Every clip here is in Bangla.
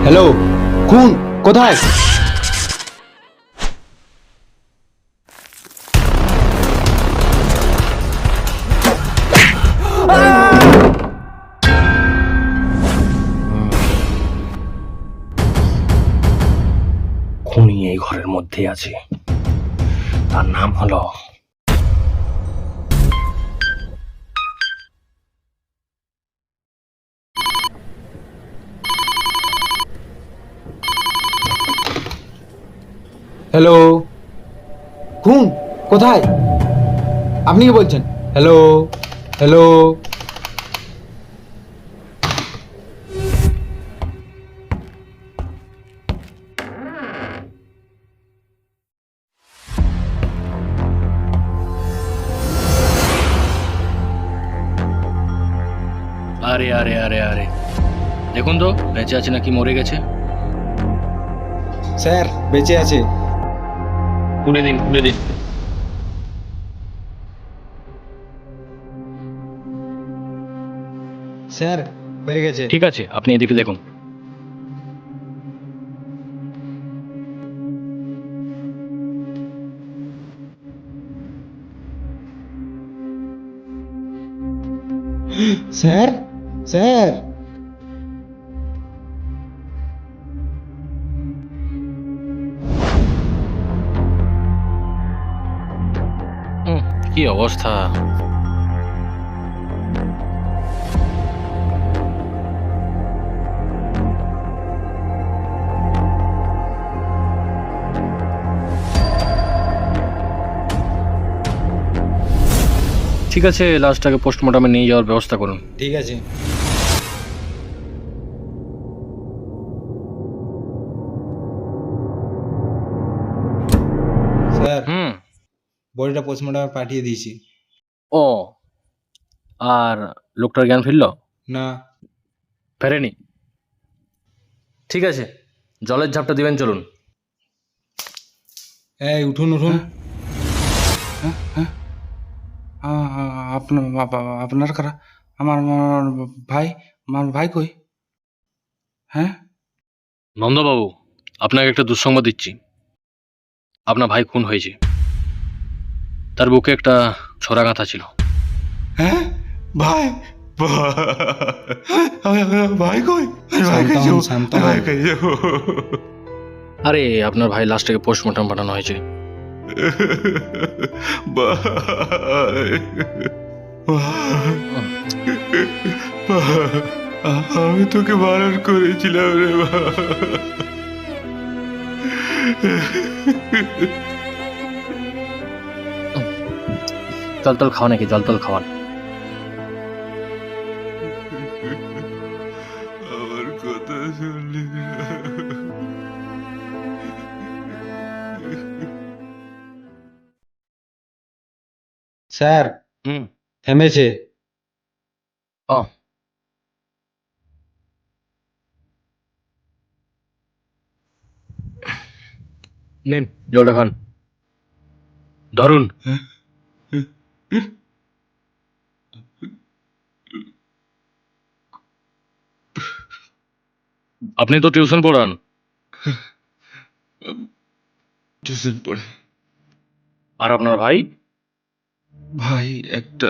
হ্যালো, খুন কোথায়? খুনি এই ঘরের মধ্যে আছে, তার নাম হলো হ্যালো, খুন কোথায়? আপনি কি বলছেন? Hello hello. আরে আরে আরে আরে, দেখুন তো বেঁচে আছে নাকি মরে গেছে। স্যার বেঁচে আছে। খুলে দিন, খুলে দিন। স্যার হয়ে গেছে। ঠিক আছে, আপনি এদিকে দেখুন। স্যার স্যার কি অবস্থা! ঠিক আছে, লাশটাকে পোস্টমর্টমে নিয়ে যাওয়ার ব্যবস্থা করুন। ঠিক আছে। স্যার হুম। বডিটা পোস্টমর্টমে পাঠিয়ে দিয়েছি। ও, আর লোকটার জ্ঞান ফিরল? না। ফেরেনি? ঠিক আছে, জলের ঝাপটা দিবেন, চলুন। এই উঠুন উঠুন। আপনার আপনার কারা? আমার আমার ভাই, আমার ভাই কই? হ্যাঁ? নন্দবাবু, আপনাকে একটা দুঃসংবাদ দিচ্ছি। আপনার ভাই খুন হয়েছে। তার বুকে একটা ছোরা গাঁথা ছিল। হ্যাঁ? ভাই ভাই কই? ভাই শান্ত কই হন, যাবো? শান্ত ভাই হন। কই যাবো? আরে, আপনার ভাই লাশটাকে পোস্টমর্টম পাঠানো হয়েছে। ভাই আমি তোকে বারণ করেছিলাম রে জল টল খাওয়া নাকি, জল টল খাওয়ান। আমার কথা শুনলি না? স্যার হুম। থেমেছে। ও, নিন জলটা খান। ধরুন। আপনি তো টিউশন পড়ান। টিউশন পড়ে আর আপনার ভাই? ভাই একটা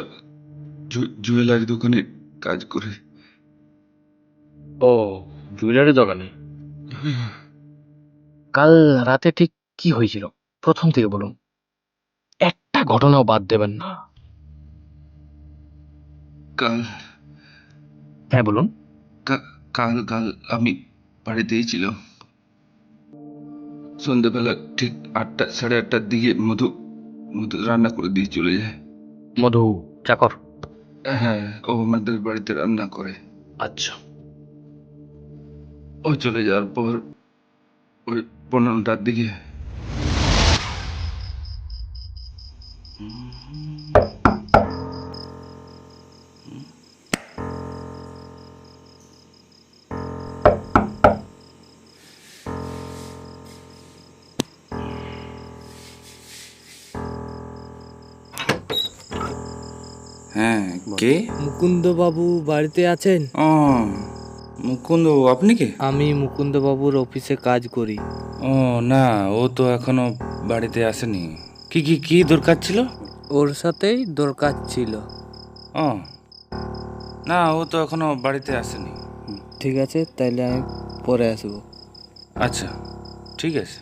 জুয়েলারি দোকানে কাজ করে। ও, জুয়েলারি দোকানে। কাল রাতে ঠিক কি হয়েছিল প্রথম থেকে বলুন, একটা ঘটনাও বাদ দেবেন না। কাল হ্যাঁ বলুন। কাল কাল আমি বাড়িতেই ছিল। সন্ধ্যেবেলা ঠিক 8টা, 8:30টার দিকে মধু মধু রান্না করে দিয়ে চলে যায়। মধু চাকর? হ্যাঁ, ও আমাদের বাড়িতে রান্না করে। আচ্ছা। ও চলে যাওয়ার পর ওই 15টার দিকে হ্যাঁ, কে? মুকুন্দবাবু বাড়িতে আছেন? ও মুকুন্দ আপনি কে? আমি মুকুন্দবাবুর অফিসে কাজ করি। ও না, ও তো এখনো বাড়িতে আসেনি। কি কি কি দরকার ছিল? ওর সাথেই দরকার ছিল। ও না, ও তো এখনো বাড়িতে আসেনি। ঠিক আছে, তাইলে আমি পরে আসবো। আচ্ছা ঠিক আছে।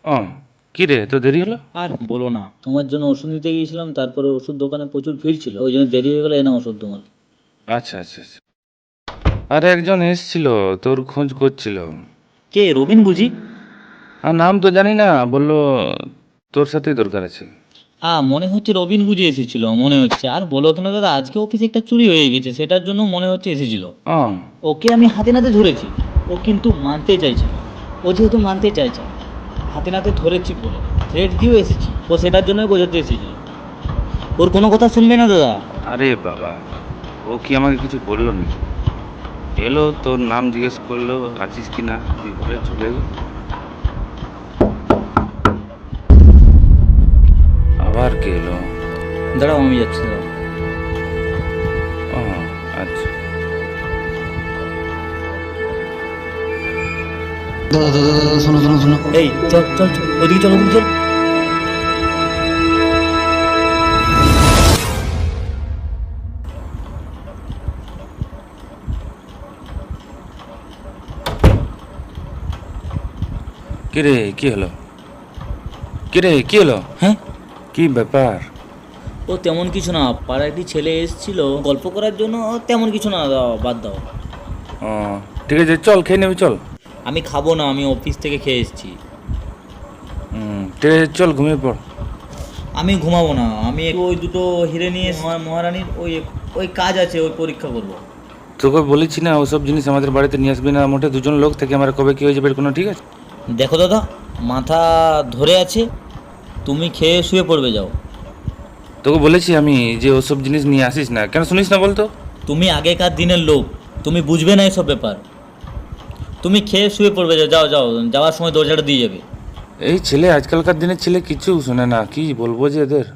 ও কি রে, তো দেরি হলো? আর বলো না, তোমার জন্য ওষুধ নিতে গিয়েছিলাম, তারপরে ওষুধ দোকানে প্রচুর ভিড় ছিল, ওই জন্য দেরি হয়ে গেলো। এনা ওষুধ তোমার। আচ্ছা আচ্ছা আচ্ছা। আরে একজন এসছিল, তোর খোঁজ করছিল। কে, রবিন বুঝি? আর নাম তো জানি না, বললো তোর সাথেই দরকার আছে। মনে হচ্ছে রবিন বুঝি এসেছিল, মনে হচ্ছে। আর বলো তো না দাদা, আজকে অফিসে একটা চুরি হয়ে গেছে, সেটার জন্য মনে হচ্ছে এসেছিল। ও ওকে আমি হাতে নাতে ধরেছি, ও কিন্তু মানতে চাইছে না। ও যেহেতু মানতে চাইছে না, হাতে নাতে ধরেছি বলে থ্রেট দিয়েও এসেছি, ও সেটার জন্যই বোঝাতে এসেছিল। ওর কোনো কথা শুনবে না দাদা। আরে বাবা, ও কি আমাকে কিছু বললো না? এলো, তোর নাম জিজ্ঞেস করলো, আছিস কি না, বলে চলে গেল। আবার কে এলো? দাঁড়াও, আমি যাচ্ছি, দাঁড়াও। ও আচ্ছা। এই চল চল চল, ওদিকে চল, ওদিকে চল। কি রে, কি হলো? কি রে, কি হলো? হ্যাঁ, কি ব্যাপার? ও তেমন কিছু না, পাড়ার একটি ছেলে এসেছিল গল্প করার জন্য, ও তেমন কিছু না, দাও বাদ দাও। ও ঠিক আছে, চল খেয়ে নেবে, চল। আমি খাবো না, আমি অফিস থেকে খেয়ে এসেছি। ঠিক আছে, চল ঘুমিয়ে পড়। আমি ঘুমাবো না, আমি ওই দুটো হিরে নিয়ে মহারানীর ওই ওই কাজ আছে, ওই পরীক্ষা করবো। তোকে বলেছি না ওসব জিনিস আমাদের বাড়িতে নিয়ে আসবি না, মোটে দুজন লোক থেকে আমার কবে কি হয়ে যাবে কোনো ঠিক আছে? দেখো দাদা, মাথা ধরে আছে, তুমি খেয়ে শুয়ে পড়বে, যাও। তোকে বলেছি আমি যে ওসব জিনিস নিয়ে আসিস না, কেন শুনিস না বলতো? তুমি আগেকার দিনের লোক, তুমি বুঝবে না এসব ব্যাপার। তুমি খেয়ে শুয়ে পড়বে, যাও যাও যাও, যাওয়ার সময় দরজাটা দিয়ে যাবে। এই ছেলে, আজকালকার দিনের ছেলে কিছু শোনে না, কি বলবো যে এদের।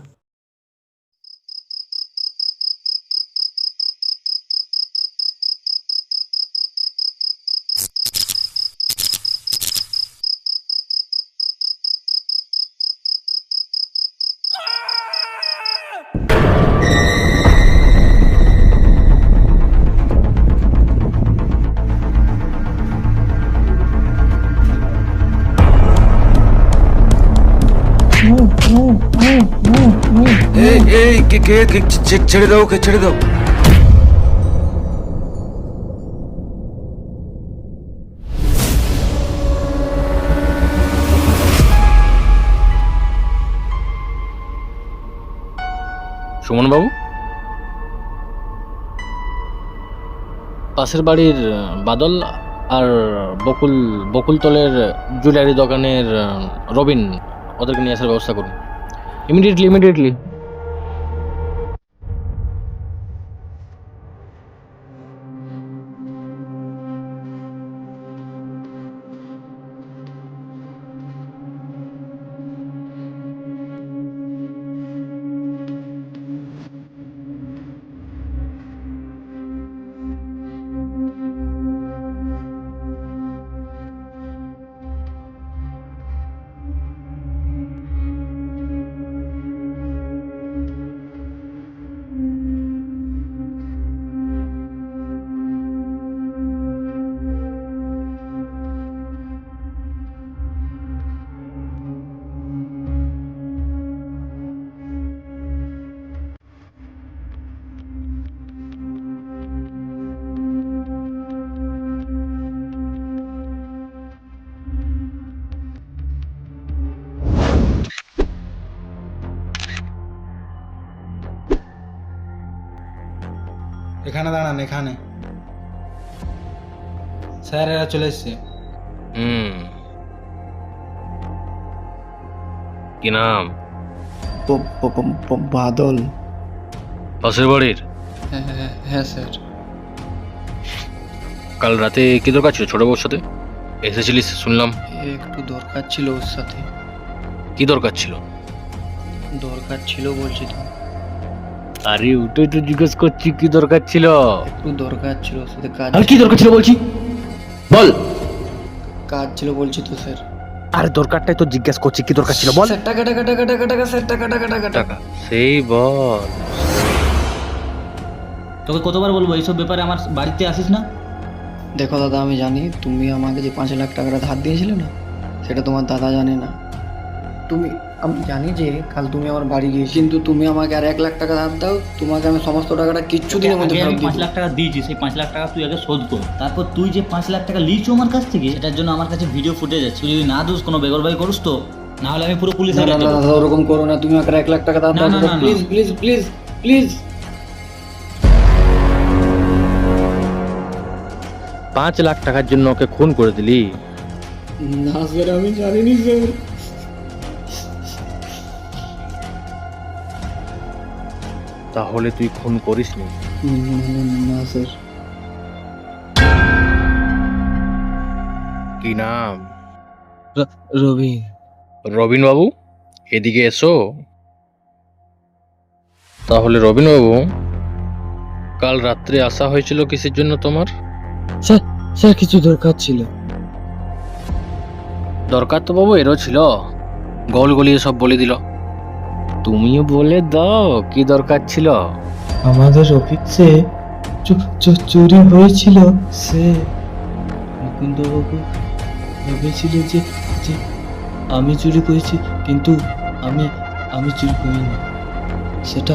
এই এই কে কে কে, ছেড়ে দাও ওকে, ছেড়ে দাও। সুমনবাবু, পাশের বাড়ির বাদল আর বকুলতলের জুয়েলারি দোকানের রবিন, ওদেরকে নিয়ে আসার ব্যবস্থা করুন ইমিডিয়েটলি। এখানে দাঁড়ান, এখানে। স্যার, এরা চলে এসছে। কি নাম? বাদল। পাশের বাড়ির? হ্যাঁ স্যার। কাল রাতে কি দরকার ছিল ছোট বউর সাথে এসেছিলিস শুনলাম? একটু দরকার ছিল ওর সাথে। কি দরকার ছিল? দরকার ছিল বলছি তো। আরে ওটাই তো জিজ্ঞেস করছি কি দরকার ছিল। একটু দরকার ছিল ওর সাথে, কাজ আর কি দরকার ছিল বলছি, বল। কাজ ছিল বলছি তো স্যার। আরে দরকারটাই তো জিজ্ঞেস করছি কি দরকার ছিল বল। স্যার টাকা টাকা টাকা টাকা টাকা স্যার, টাকা টাকা টাকা টাকা। সেই বল। তোকে কতবার বলবো এইসব ব্যাপারে আমার বাড়িতে আসিস না? দেখো দাদা, আমি জানি তুমি আমাকে যে 5 লাখ টাকাটা ধার দিয়েছিলে না, সেটা তোমার দাদা জানে না। আমি জানি যে কাল তুমি আমার বাড়ি গিয়েছি, কিন্তু তুমি আমাকে আর 1 লাখ টাকা ধার দাও, তোমাকে আমি সমস্ত টাকাটা কিচ্ছু দিনের মধ্যে আগে ফেরত আমি দিয়ে 5 লাখ টাকা দিয়েছি, সেই 5 লাখ টাকা তুই আগে শোধ কর। তারপর তুই যে 5 লাখ টাকা লিচু আমার কাছ থেকে, সেটার জন্য আমার কাছে ভিডিও ফুটেজ আছে। তুই যদি না দোস কোনো বেগরবাই করুস তো, না হলে আমি পুরো পুলিশে না না না দাদা, ওরকম করো না, তুমি আমাকে 1 লাখ টাকা ধার না, দাও না, না, না। Please please please please. 5 lakh টাকার জন্য ওকে খুন করে দিলি? না স্যার, আমি জানিনি স্যার। তাহলে তুই খুন করিসনি? না স্যার। কি নাম? রবি। রবিন বাবু, এদিকে এসো। তাহলে রবিন বাবু, কাল রাত্রে আসা হয়েছিল কিসের জন্য তোমার? স্যার কিছু দরকার ছিল। দরকার তো বাবু এরও ছিল, গল গলিয়ে সব বলে দিল। তুমিও বলে দাও কি দরকার ছিল। আমাদের অফিসে চুরি হয়েছিল। সে মুকুন্দবাবু ভেবেছিল যে যে আমি চুরি করেছি, কিন্তু আমি চুরি করিনি, সেটা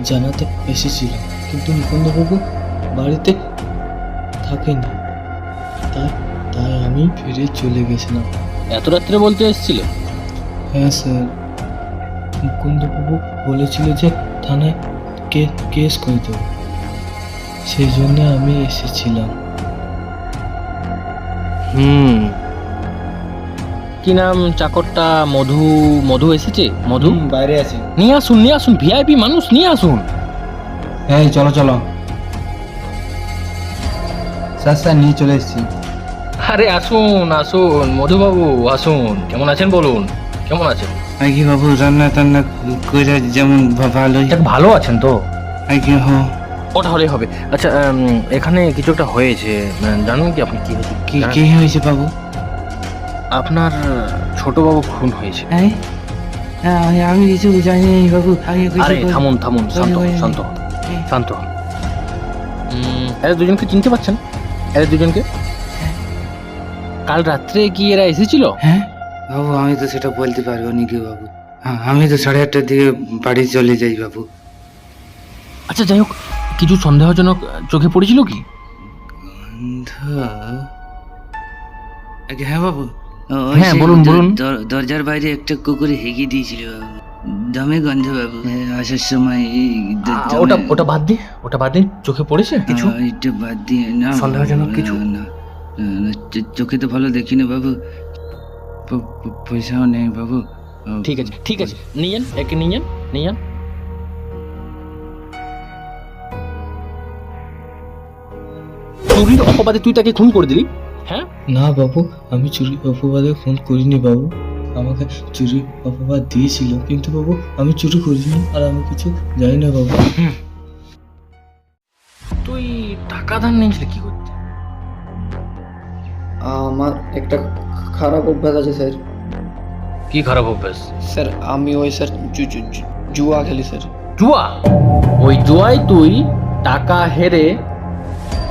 জানাতে এসেছিল। কিন্তু মুকুন্দবাবু বাড়িতে থাকেনি, তাই আমি ফিরে চলে গেছিলাম। এত রাত্রে বলতে এসেছিল? হ্যাঁ স্যার, মুকুন্দবাবু বলেছিল যে থানায় কেস করে দেবো, সেই জন্য আমি এসেছিলাম। কি নাম চাকরটা? মধু এসেছে? মধু বাইরে আছে। নিয়ে আসুন, ভিআইপি মানুষ, নিয়ে আসুন। এই চলো চলো স্যার। স্যার নিয়ে চলে এসেছি। আরে আসুন মধুবাবু আসুন। কেমন আছেন বলুন, কেমন আছেন? আগে বাবু রান্না টান্না করে যেমন ভালোই। দেখ, ভালো আছেন তো? আগে হ্যাঁ। ওটা হলেই হবে। আচ্ছা, এখানে কিছু একটা হয়েছে, জানেন কি আপনি কি হয়েছে? কি কি হয়েছে বাবু? আপনার ছোটবাবু খুন হয়েছে। আমি কিছু জানি না বাবু। আমি আরে থামুন, শান্ত হন, শান্ত হন। এরা দুজনকে চিনতে পারছেন? এরা দুজনকে কাল রাত্রে কি এরা এসেছিল? হ্যাঁ বাবু, আমি তো সেটা বলতে পারবো না কি বাবু। হ্যাঁ, আমি তো 8:30টার দিকে বাড়ি চলে যাই বাবু। আচ্ছা যাই হোক, কিছু সন্দেহজনক চোখে পড়েছিল কি? হ্যাঁ বাবু। হ্যাঁ, বলুন। দরজার বাইরে একটা কুকুরে হেগে দিয়েছিল বাবু। দমে গন্ধ বাবু। আসার সময় ওটা বাদ দিয়ে চোখে পড়েছে কিছু? এটা বাদ দিয়ে না সন্দেহজনক কিছু? না, চোখে তো ভালো দেখি না বাবু। পয়সাও নেই বাবু। ঠিক আছে, নিয়ে যান, একে নিয়ে যান। চুরির অপবাদে তুই তাকে খুন করে দিলি? হ্যাঁ না বাবু, আমি চুরি অপবাদে ফোন করিনি বাবু। আমাকে চুরি অপবাদ দিয়েছিল, কিন্তু বাবু আমি চুরি করিনি, আর আমি কিছু জানি না বাবু। তুই টাকা ধার নিয়েছিলি কি করতে? আমার একটা খারাপ অভ্যাস আছে স্যার। কি খারাপ অভ্যাস? স্যার আমি ওই স্যার জুয়া খেলি স্যার। জুয়া? ওই জুয়ায় তুই টাকা হেরে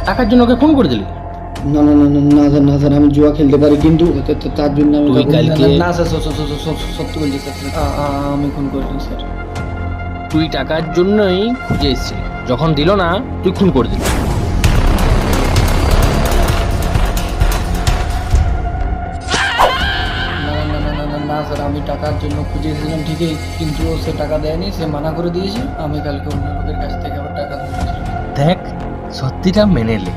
টাকার জন্য ওকে খুন করে দিলি? না না না না না স্যার, না স্যার, আমি জুয়া খেলতে পারি, কিন্তু তার জন্য আমি তুই কালকে- না স্যার, সত্যি বলছি স্যার। আমি খুন করিনি স্যার। তুই টাকার জন্যই খুঁজে এসেছিলি, যখন দিল না তুই খুন করে দিলি। না স্যার, আমি টাকার জন্য খুঁজে এসেছিলাম ঠিকই, কিন্তু ও সে টাকা দেয়নি, সে মানা করে দিয়েছে। আমি কালকে অন্য লোকের কাছ থেকে আবার টাকা দিয়েছিলাম। দেখ, সত্যিটা মেনে নে।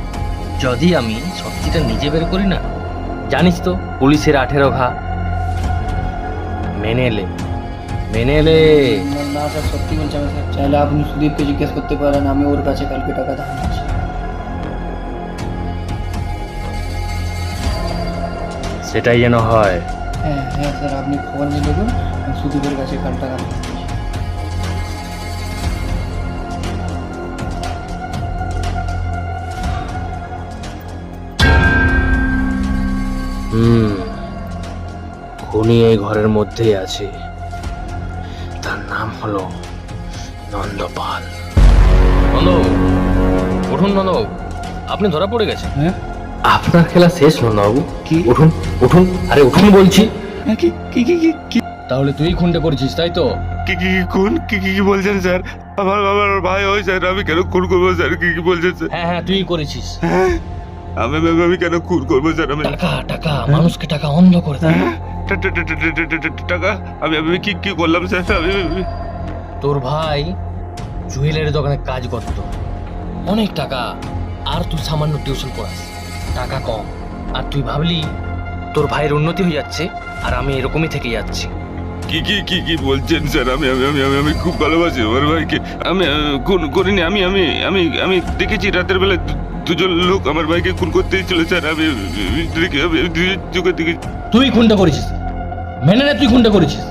যদি আমি সত্যিটা নিজে বের করি না, জানিস তো পুলিশের 18 ঘা। মেনে লে। না না স্যার, সত্যি বলছি আমি স্যার। চাইলে আপনি সুদীপকে জিজ্ঞেস করতে পারেন, আমি ওর কাছে কালকে টাকা ধার নিয়েছি। সেটাই যেন হয়। হ্যাঁ হ্যাঁ স্যার, আপনি খবর নিয়ে দেখুন, আমি সুদীপের কাছে কাল টাকা ধার নিয়েছি। খুনি এই ঘরের মধ্যেই আছে, তার নাম হলো নন্দপাল। নন্দবাবু উঠুন, নন্দবাবু আপনি ধরা পড়ে গেছেন। হ্যাঁ আপনার খেলা শেষ নন্দবাবু। কি? উঠুন উঠুন, আরে উঠুন বলছি। হ্যাঁ, কি কি কি কি কি তাহলে তুই খুনটা করেছিস তাই তো? কি কি কি খুন কি কি কি বলছেন স্যার? আমার আমার ভাই হয় স্যার, আমি কেন খুন করবো স্যার? কি কি বলছেন স্যার? হ্যাঁ হ্যাঁ তুই করেছিস। হ্যাঁ আমি আমি কেন খুন করবো স্যার? আমি টাকা টাকা, মানুষকে টাকা অন্ধ করে দেয়। টাকা আমি আমি কি কি করলাম স্যার? তোর ভাই জুয়েলারি দোকানে কাজ করতো, অনেক টাকা, আর তুই সামান্য টিউশন পড়াস, টাকা কম, আর তুই ভাবলি তোর ভাইয়ের উন্নতি হয়ে যাচ্ছে আর আমি এরকমই থেকে যাচ্ছি। কি কি কি কি বলছেন স্যার? আমি আমি আমি আমি আমি খুব ভালোবাসি আমার ভাইকে। আমি খুন করিনি। আমি আমি আমি আমি দেখেছি রাতের বেলা দুজন লোক আমার ভাইকে খুন করতে এসেছিল স্যার। আমি চোখে দেখেছি। তুই খুনটা করেছিস, মেনে নে তুই খুনটা করেছিস।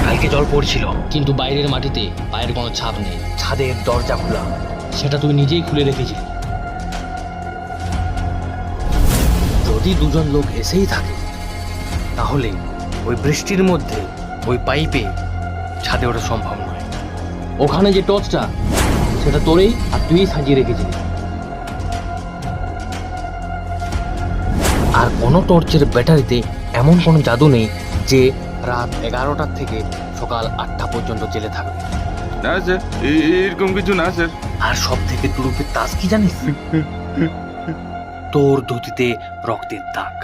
কালকে জল পড়ছিল, কিন্তু বাইরের মাটিতে পায়ের কোনো ছাপ নেই, ছাদের দরজা খোলা, সেটা তুই নিজেই খুলে রেখেছিলি। যদি দুজন লোক এসেই থাকে তাহলে ওই বৃষ্টির মধ্যে ওই পাইপে ছাদে ওঠা সম্ভব নয়। ওখানে যে টর্চটা, সেটা তোরেই আর তুই সাজিয়ে রেখেছিলি। আর কোনো টর্চের ব্যাটারিতে এমন কোনো জাদু নেই যে রাত 11টার থেকে সকাল 8টা পর্যন্ত জেলে থাকবে। না স্যার, এরকম কিছু না স্যার। আর সব থেকে দুরূপের তাস কি জানিস? তোর ধুতিতে রক্তের দাগ।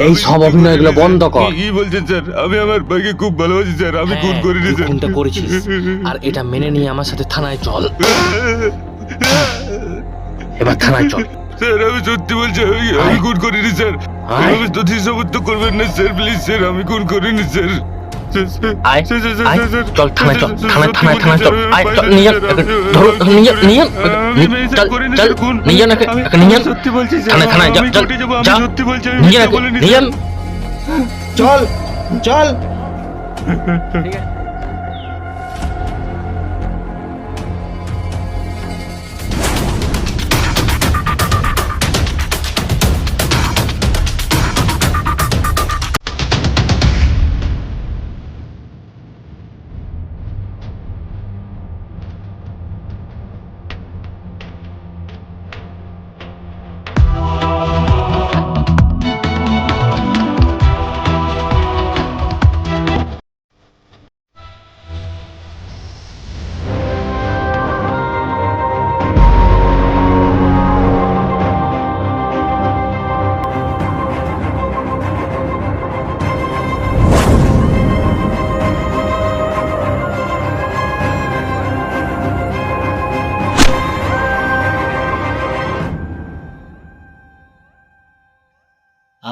এই সব অভিনয়গুলো বন্ধ কর। কি বলছেন স্যার? আমি আমার ভাইকে খুব ভালোবাসি স্যার। আমি খুন করিনি তুই স্যার। খুনটা করেছিস, আর এটা মেনে নিয়ে আমার সাথে থানায় চল। এবার থানায় চল। স্যার আমি সত্যি বলছি, আমি খুন করিনি স্যার। আয়। আমি তো সমর্থ করবেন না স্যার, প্লিজ স্যার। আমি খুন করিনি স্যার। আয়, আয়, চল থানায় চল, থানায় চল, আয়, চল, নিয়ে যান, ধরো, নিয়ে যান, চল, চল, নিয়ে যান, নিয়ে যান, সত্যি বলছি স্যার। থানায় যা, আমি চল, কোর্টে যাবো, আমি যা, সত্যি বলছি, আমি নিয়ে মিথ্যা যান, বলিনি নিয়ে স্যার। যান। চল চল।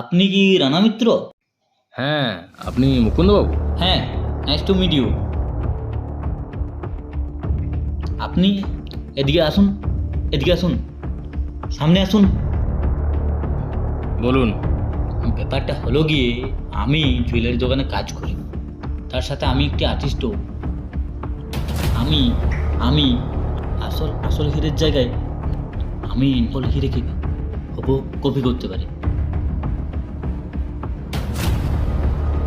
আপনি কি রানা মিত্র? হ্যাঁ, আপনি মুকুন্দবাবু? হ্যাঁ, নাইস টু মিট ইউ। আপনি এদিকে আসুন, এদিকে আসুন, সামনে আসুন। বলুন। ব্যাপারটা হলো গিয়ে, আমি জুয়েলারি দোকানে কাজ করি, তার সাথে আমি একটি আর্টিস্টও। আমি আমি আসল আসল হিরের জায়গায় আমি নকল হিরেকে কপি করতে পারি।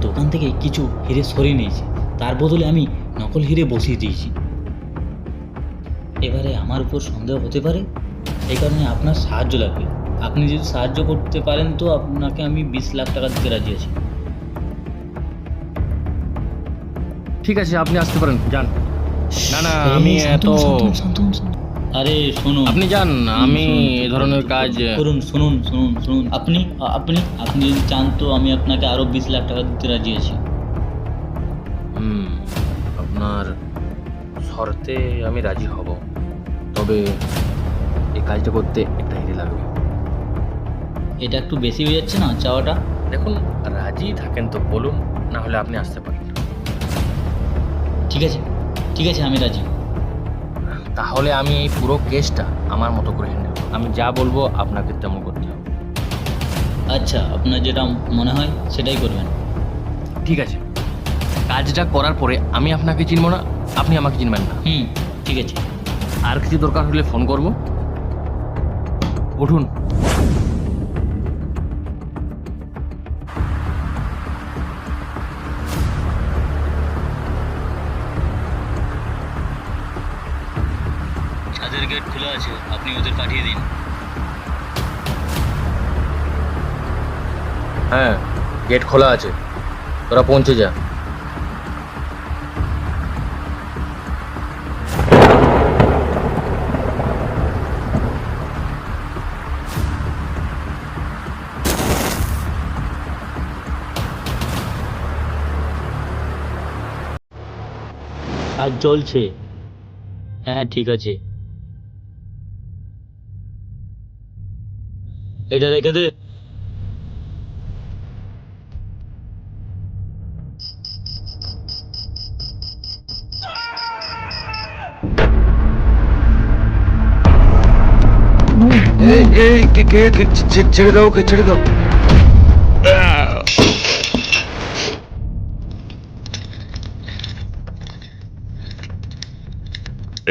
দোকান থেকে কিছু হিরে সরিয়ে নিয়েছি, তার বদলে আমি নকল হিরে বসিয়ে দিয়েছি। এবারে আমার উপর সন্দেহ হতে পারে, এই কারণে আপনার সাহায্য লাগবে। আপনি যদি সাহায্য করতে পারেন তো আপনাকে আমি 20 লাখ টাকা দিতে রাজি আছি। ঠিক আছে, আপনি আসতে পারেন, যান। না না, আমি এত, আরে শুনুন, আপনি যান, আমি এ ধরনের কাজ করুন। শুনুন শুনুন শুনুন, আপনি আপনি আপনি যদি চান তো আমি আপনাকে আরো 20 লাখ টাকা দিতে রাজি আছি। আপনার শর্তে আমি রাজি হব, তবে এই কাজটা করতে একটা হিরে লাগবে। এটা একটু বেশি হয়ে যাচ্ছে না চাওয়াটা? দেখুন, রাজি থাকেন তো বলুন, না হলে আপনি আসতে পারেন। ঠিক আছে, ঠিক আছে, আমি রাজি। তাহলে আমি এই পুরো কেসটা আমার মতো করে হ্যান্ডেল করব। আমি যা বলবো আপনাকে তেমন করতে হবে। আচ্ছা, আপনার যেটা মনে হয় সেটাই করবেন। ঠিক আছে, কাজটা করার পরে আমি আপনাকে চিনবো না, আপনি আমাকে চিনবেন না। ঠিক আছে। আর কিছু দরকার হলে ফোন করব। উঠুন। ছাদের গেট খোলা আছে, আপনি ওদের পাঠিয়ে দিন। হ্যাঁ, গেট খোলা আছে, তোরা পৌঁছে যা। কাজ চলছে। হ্যাঁ, ঠিক আছে। এটা রেখে দে। ছেড়ে দাও ওকে, ছেড়ে দাও।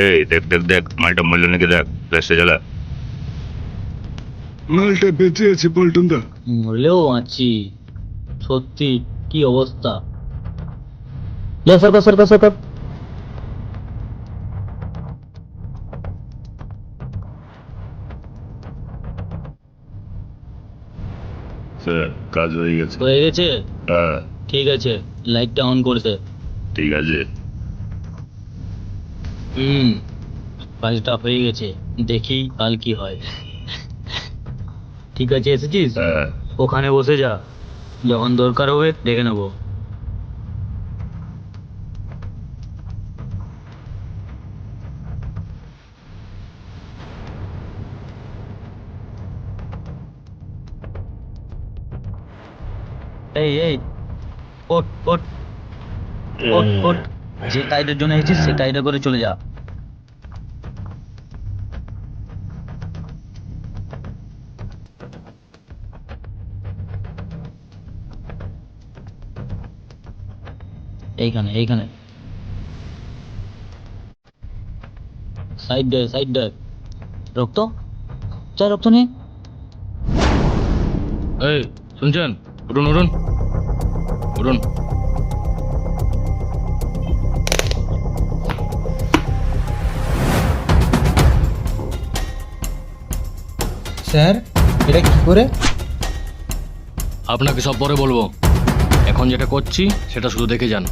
এই দেখ দেখ দেখ, মালটা মরল নাকি দেখ, ফ্ল্যাশটা জ্বালা। মালটা বেঁচে আছে পল্টন দা। মরলেও আছি। সত্যি কি অবস্থা। লে, সরকার সরকার সরকার। স্যার, কাজ হয়ে গেছে। হয়ে গেছে? হ্যাঁ, ঠিক আছে, লাইটটা অন করতে। ঠিক আছে। কাজটা হয়ে গেছে, দেখি কাল কি হয়। ঠিক আছে, এসেছিস? হ্যাঁ, ওখানে বসে যা, যখন দরকার হবে ডেকে নেবো। এই এই, ওঠ ওঠ ওঠ ওঠ। যে কাজটার জন্য এসেছিস সে কাজটা করে চলে যা। এইখানে এইখানে। সাইড দে সাইড দে। রক্ত, চা রক্ত নে। এই শুনছেন? উঠুন উঠুন উঠুন। স্যার, এটা কি করে? আপনাকে সব পরে বলবো, এখন যেটা করছি সেটা শুধু দেখে যান।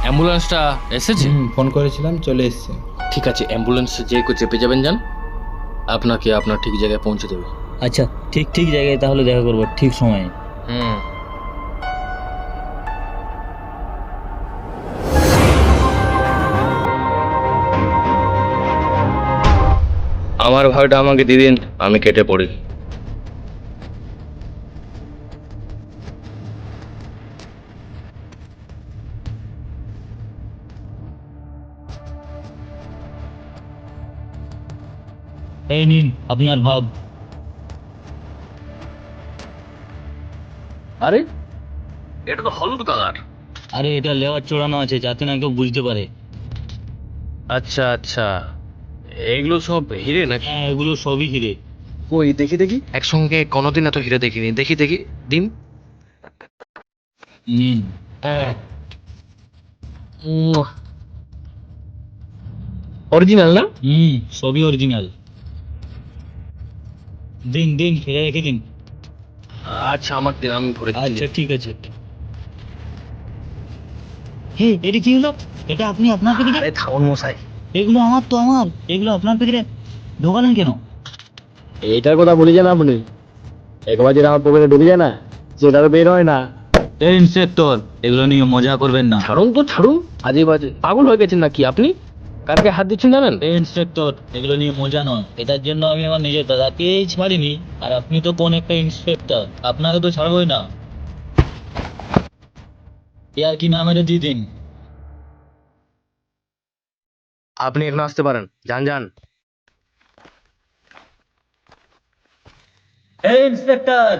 অ্যাম্বুলেন্সটা এসেছে? ফোন করেছিলাম, চলে এসছে। ঠিক আছে, অ্যাম্বুলেন্সে যে চেপে যাবেন যান, আপনাকে আপনার ঠিক জায়গায় পৌঁছে দেবে। আচ্ছা, ঠিক ঠিক জায়গায় তাহলে দেখা করবো ঠিক সময়ে। আমার ভাগটা আমাকে দিয়ে দিন, আমি কেটে পড়ি। এই নিন আপনার ভাব। আরে, এটা তো হলুদ কালার। আরে এটা লেওয়ার চড়ানো আছে যাতে না কেউ বুঝতে পারে। আচ্ছা আচ্ছা, এইগুলো সব হিরে নাকি? হ্যাঁ, এগুলো সবই হিরে। ওই দেখি দেখি, একসঙ্গে কোনোদিন এত হিরে দেখিনি। দেখি দেখি, দিন। নিন। অরিজিনাল না? সবই অরিজিনাল। দিন দিন, ফিরে রেখে দিন। আচ্ছা, আমার দিন, আমি ভরে দিচ্ছি। আচ্ছা ঠিক আছে। হে, এটা কি হলো? এটা আপনি আপনার প্যাকেটে? আরে থামুন মশাই, এগুলো আমার তো আমার, এগুলো আপনার প্যাকেটে ঢোকালেন কেন? এইটার কথা বলি যান আপনি। একবার যেটা আমার পকেটে ঢুকে যায় না, সেটা তো বের হয় না। এই ইন্সপেক্টর, এগুলো নিয়ে মজা করবেন না। ছাড়ুন তো ছাড়ুন, আজে বাজে পাগল হয়ে গেছেন নাকি আপনি? কারকে হাত দিচ্ছেন জানেন? এই ইন্সপেক্টর, এগুলো নিয়ে মজা নয়। এটার জন্য আমি আমার নিজের দাদাকেই মারিনি। আর আপনি তো কোন একটা ইন্সপেক্টর, আপনাকে তো ছাড়বই না। ইয়ার কি নাম এটা দিয়ে দিন। আপনি এখন আসতে পারেন, যান যান। এই ইন্সপেক্টর,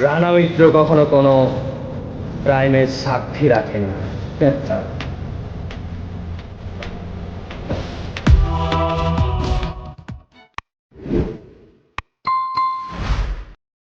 রানা মিত্র কখনো কোনো ক্রাইমের সাক্ষী রাখেনি।